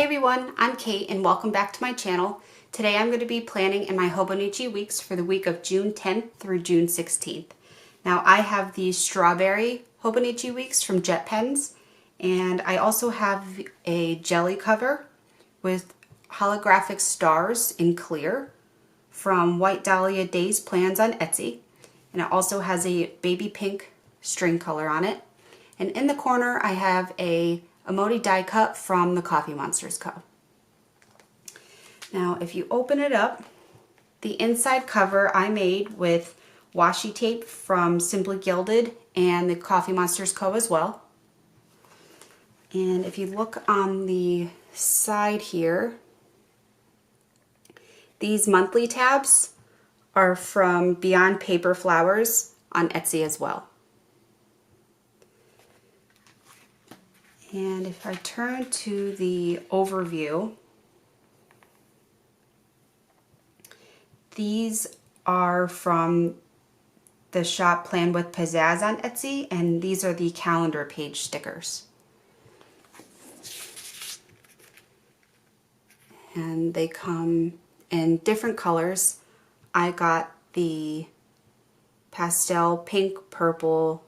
Hey everyone, I'm Kate and welcome back to my channel. Today I'm going to be planning in my Hobonichi Weeks for the week of June 10th through June 16th. Now I have the strawberry Hobonichi Weeks from Jet Pens, and I also have a jelly cover with holographic stars in clear from White Dahlia Days Plans on Etsy, and it also has a baby pink string color on it. And in the corner I have a Emoti die cut from the Coffee Monsterz Co. Now if you open it up, the inside cover I made with washi tape from Simply Gilded and the Coffee Monsterz Co. as well. And if you look on the side here, these monthly tabs are from Beyond Paper Flowers on Etsy as well. And if I turn to the overview, these are from the shop Plan with Pizazz on Etsy, and these are the calendar page stickers. And they come in different colors. I got the pastel pink, purple,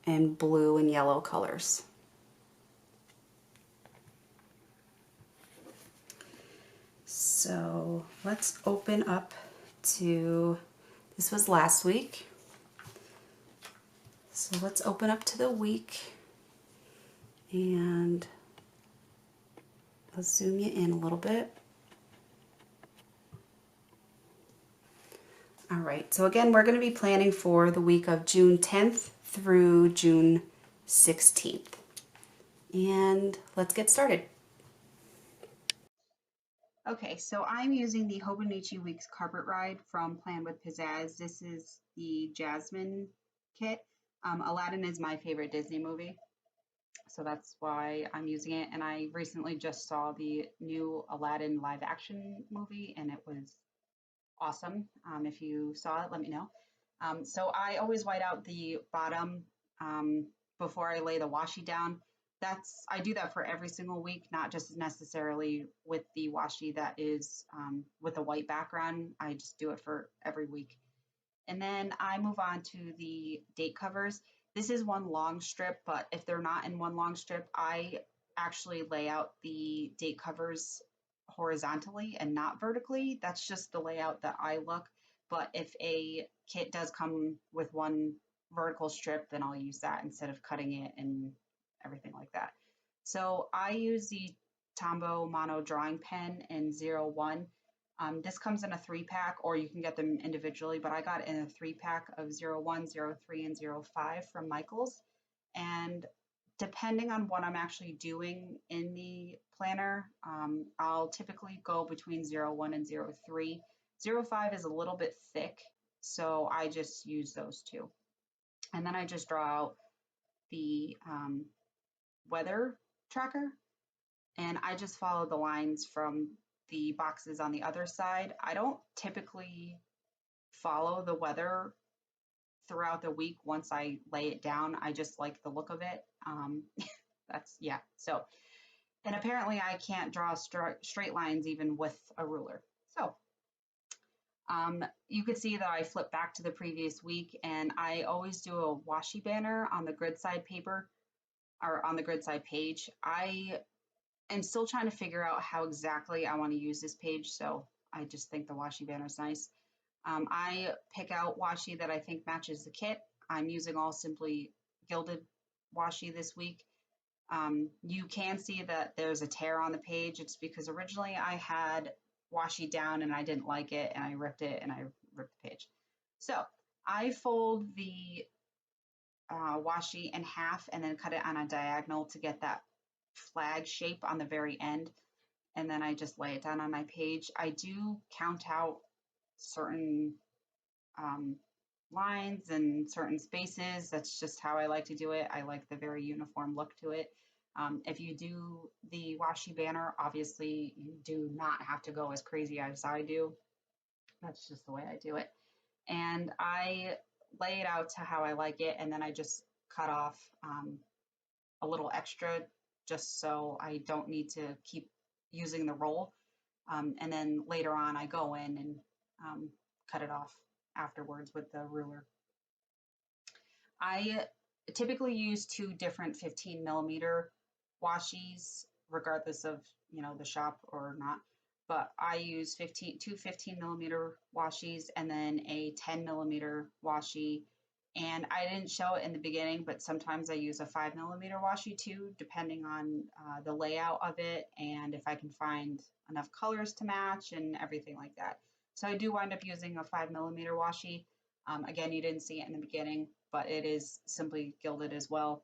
and blue and yellow colors. So let's open up to, this was last week. So let's open up to the week and I'll zoom you in a little bit. All right, so again, we're going to be planning for the week of June 10th through June 16th. And let's get started. Okay, so I'm using the Hobonichi Weeks Carpet Ride from Plan with Pizazz. This is the Jasmine kit. Aladdin is my favorite Disney movie, so that's why I'm using it. And I recently just saw the new Aladdin live action movie, and it was awesome. If you saw it, let me know. So I always white out the bottom before I lay the washi down. I do that for every single week, not just necessarily with the washi that is with a white background. I just do it for every week. And then I move on to the date covers. This is one long strip, but if they're not in one long strip, I actually lay out the date covers horizontally and not vertically. That's just the layout that I look. But if a kit does come with one vertical strip, then I'll use that instead of cutting it and everything like that. So I use the Tombow mono drawing pen in 01. This comes in a 3-pack, or you can get them individually, but I got in a 3-pack of 01, 03, and 05 from Michaels. And depending on what I'm actually doing in the planner, I'll typically go between 01 and 03. 05 is a little bit thick, so I just use those two. And then I just draw out the weather tracker, and I just follow the lines from the boxes on the other side. I don't typically follow the weather throughout the week once I lay it down. I just like the look of it. Yeah. So, and apparently I can't draw straight lines even with a ruler. So you could see that I flip back to the previous week, and I always do a washi banner on the grid side paper, or on the grid side page. I am still trying to figure out how exactly I want to use this page, so I just think the washi banner is nice. I pick out washi that I think matches the kit. I'm using all Simply Gilded washi this week. You can see that there's a tear on the page. It's because originally I had washi down and I didn't like it, and I ripped it and I ripped the page. So I fold the washi in half and then cut it on a diagonal to get that flag shape on the very end, and then I just lay it down on my page. I do count out certain lines and certain spaces. That's just how I like to do it. I like the very uniform look to it. If you do the washi banner, obviously you do not have to go as crazy as I do. That's just the way I do it. And I lay it out to how I like it, and then I just cut off a little extra just so I don't need to keep using the roll. And then later on I go in and cut it off afterwards with the ruler. I typically use 2 different 15 millimeter washies, regardless of, you know, the shop or not. But I use 2 15 millimeter washies and then a 10 millimeter washi. And I didn't show it in the beginning, but sometimes I use a 5 millimeter washi too, depending on the layout of it and if I can find enough colors to match and everything like that. So I do wind up using a 5 millimeter washi. Again, you didn't see it in the beginning, but it is simply gilded as well.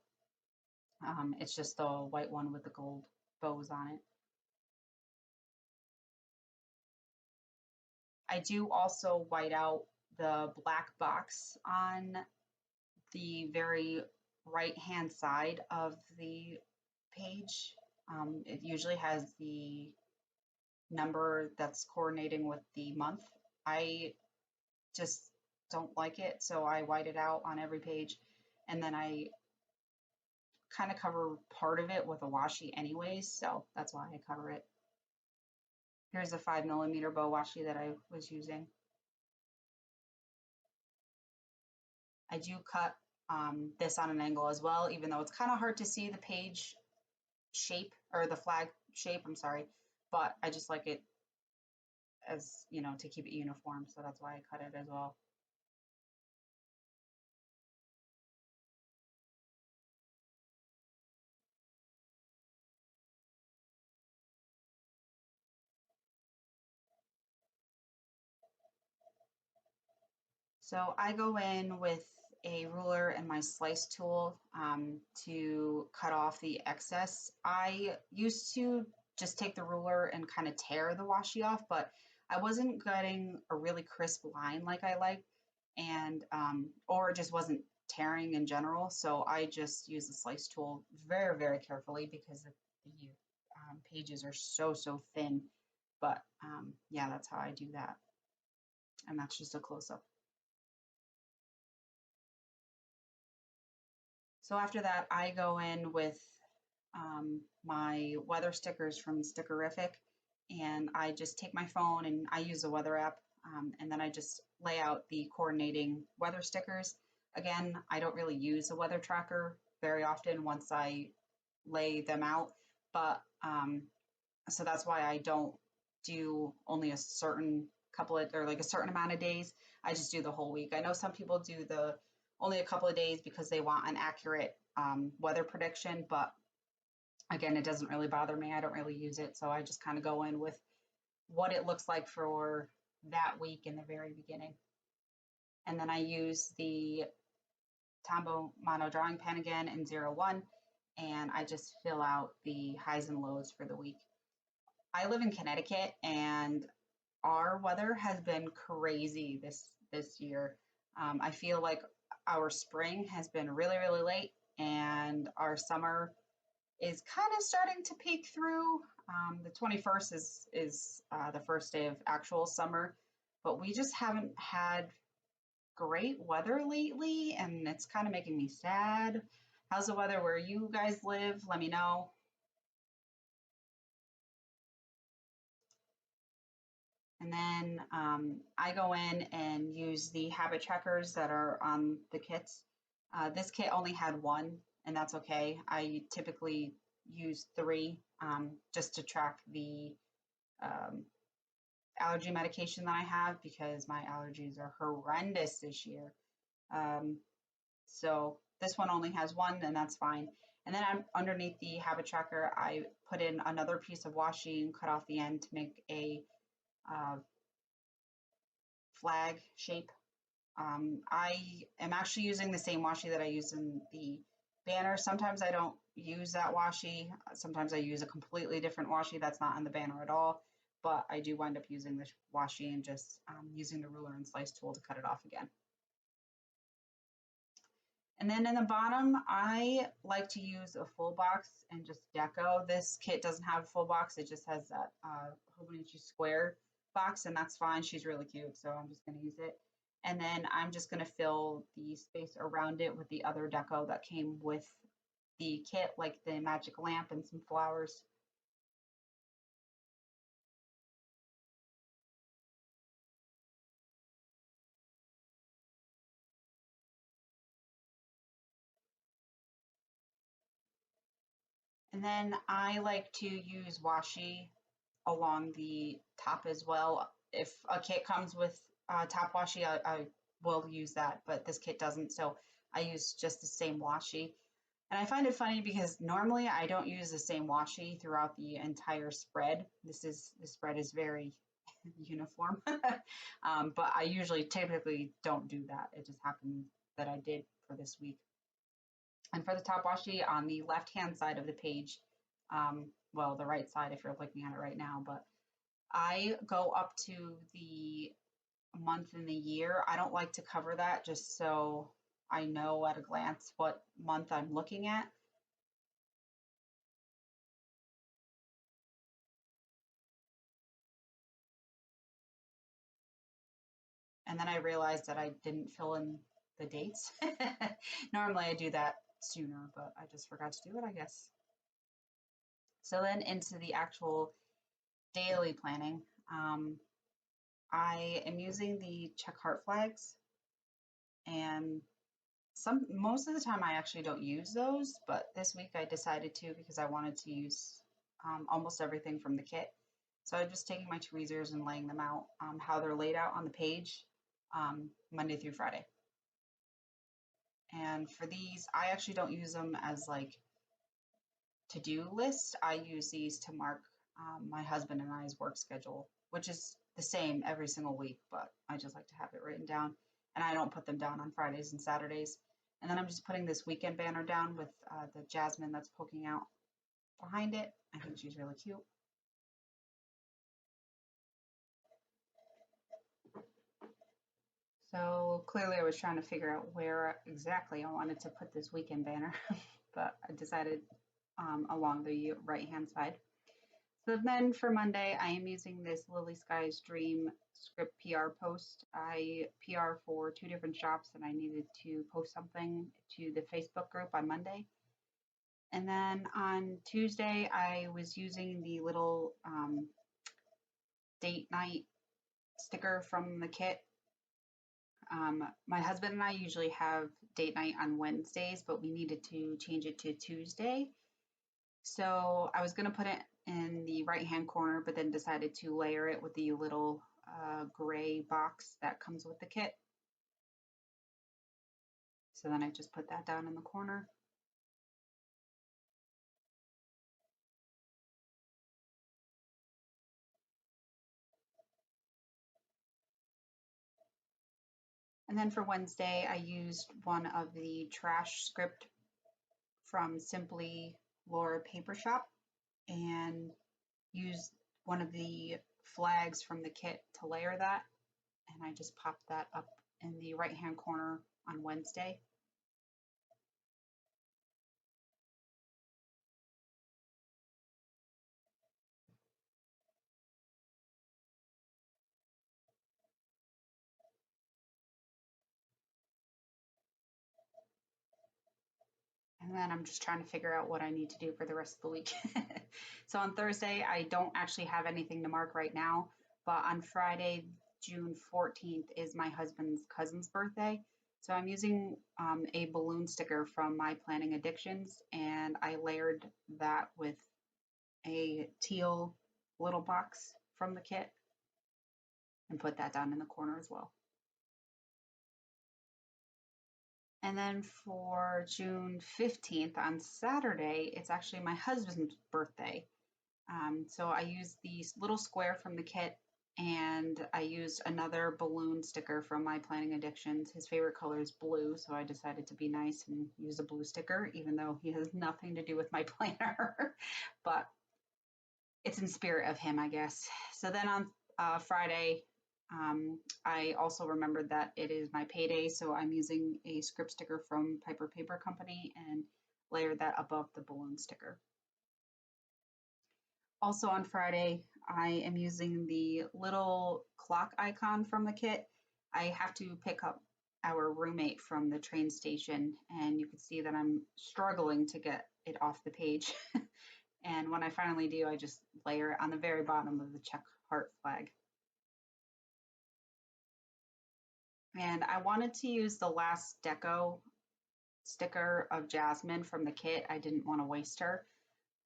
It's just the white one with the gold bows on it. I do also white out the black box on the very right hand side of the page. It usually has the number that's coordinating with the month. I just don't like it, so I white it out on every page, and then I kind of cover part of it with a washi anyways, so that's why I cover it. Here's a 5 millimeter bow washi that I was using. I do cut this on an angle as well, even though it's kind of hard to see the page shape or the flag shape, I'm sorry, but I just like it as, you know, to keep it uniform, so that's why I cut it as well. So I go in with a ruler and my slice tool to cut off the excess. I used to just take the ruler and kind of tear the washi off, but I wasn't getting a really crisp line like I like, and or it just wasn't tearing in general. So I just use the slice tool very, very carefully because the pages are so thin. But yeah, that's how I do that. And that's just a close-up. So after that, I go in with my weather stickers from Stickeriffic, and I just take my phone and I use a weather app, and then I just lay out the coordinating weather stickers. Again, I don't really use a weather tracker very often once I lay them out, but so that's why I don't do only a certain couple of, or like a certain amount of days. I just do the whole week. I know some people do the only a couple of days because they want an accurate weather prediction, but again, it doesn't really bother me. I don't really use it, so I just kind of go in with what it looks like for that week in the very beginning. And then I use the Tombow mono drawing pen again in 01, and I just fill out the highs and lows for the week. I live in Connecticut, and our weather has been crazy this year. I feel like our spring has been really late, and our summer is kind of starting to peek through. The 21st is the first day of actual summer, but we just haven't had great weather lately, and it's kind of making me sad. How's the weather where you guys live? Let me know. And then I go in and use the habit trackers that are on the kits. This kit only had one, and that's okay. I typically use 3 just to track the allergy medication that I have because my allergies are horrendous this year. So this one only has 1, and that's fine. And then I'm underneath the habit tracker, I put in another piece of washi and cut off the end to make a flag shape. I am actually using the same washi that I used in the banner. Sometimes I don't use that washi. Sometimes I use a completely different washi that's not on the banner at all. But I do wind up using the washi and just using the ruler and slice tool to cut it off again. And then in the bottom, I like to use a full box and just deco. This kit doesn't have a full box. It just has that Hobonichi square box, and that's fine. She's really cute, so I'm just going to use it. And then I'm just going to fill the space around it with the other deco that came with the kit, like the magic lamp and some flowers. And then I like to use washi along the top as well. If a kit comes with top washi, I will use that, but this kit doesn't, so I use just the same washi. And I find it funny because normally I don't use the same washi throughout the entire spread. The spread is very uniform, but I usually typically don't do that. It just happened that I did for this week. And for the top washi on the left-hand side of the page, well, the right side if you're looking at it right now, but I go up to the month and the year. I don't like to cover that just so I know at a glance what month I'm looking at. And then I realized that I didn't fill in the dates. Normally I do that sooner, but I just forgot to do it, I guess. So then into the actual daily planning, I am using the check heart flags, and most of the time I actually don't use those, but this week I decided to because I wanted to use almost everything from the kit. So I'm just taking my tweezers and laying them out how they're laid out on the page Monday through Friday. And for these, I actually don't use them as like to-do list. I use these to mark my husband and I's work schedule, which is the same every single week, but I just like to have it written down. And I don't put them down on Fridays and Saturdays. And then I'm just putting this weekend banner down with the Jasmine that's poking out behind it. I think she's really cute. So clearly I was trying to figure out where exactly I wanted to put this weekend banner, but I decided along the right-hand side. So then for Monday, I am using this Lily Sky's Dream script PR post. I PR for 2 different shops and I needed to post something to the Facebook group on Monday. And then on Tuesday, I was using the little date night sticker from the kit. My husband and I usually have date night on Wednesdays, but we needed to change it to Tuesday. So I was going to put it in the right-hand corner, but then decided to layer it with the little gray box that comes with the kit. So then I just put that down in the corner. And then for Wednesday, I used one of the trash script from Simply Laura Paper Shop and used one of the flags from the kit to layer that. And I just popped that up in the right-hand corner on Wednesday. And then I'm just trying to figure out what I need to do for the rest of the week. So on Thursday, I don't actually have anything to mark right now, but on Friday, June 14th is my husband's cousin's birthday. So I'm using a balloon sticker from My Planning Addictions, and I layered that with a teal little box from the kit and put that down in the corner as well. And then for June 15th on Saturday, it's actually my husband's birthday. So I used the little square from the kit and I used another balloon sticker from My Planning Addictions. His favorite color is blue, so I decided to be nice and use a blue sticker, even though he has nothing to do with my planner. But it's in spirit of him, I guess. So then on Friday, I also remembered that it is my payday, so I'm using a script sticker from Piper Paper Company and layered that above the balloon sticker. Also on Friday, I am using the little clock icon from the kit. I have to pick up our roommate from the train station, and you can see that I'm struggling to get it off the page. And when I finally do, I just layer it on the very bottom of the check heart flag. And I wanted to use the last deco sticker of Jasmine from the kit. I didn't want to waste her.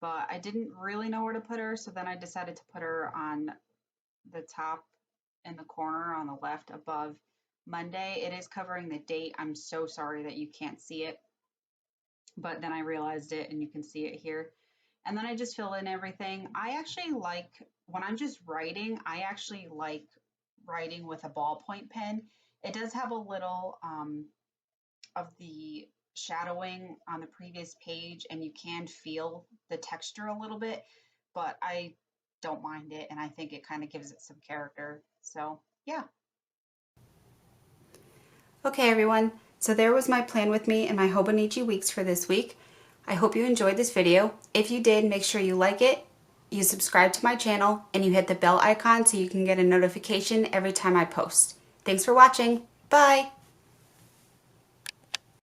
but I didn't really know where to put her, so then I decided to put her on the top in the corner on the left above Monday. It is covering the date. I'm so sorry that you can't see it, but then I realized it and you can see it here. And then I just fill in everything. I actually like, when I'm just writing, I actually like writing with a ballpoint pen. It does have a little of the shadowing on the previous page, and you can feel the texture a little bit, but I don't mind it, and I think it kind of gives it some character. So yeah. Okay everyone, so there was my plan with me and my Hobonichi Weeks for this week. I hope you enjoyed this video. If you did, make sure you like it, you subscribe to my channel, and you hit the bell icon so you can get a notification every time I post. Thanks for watching. Bye!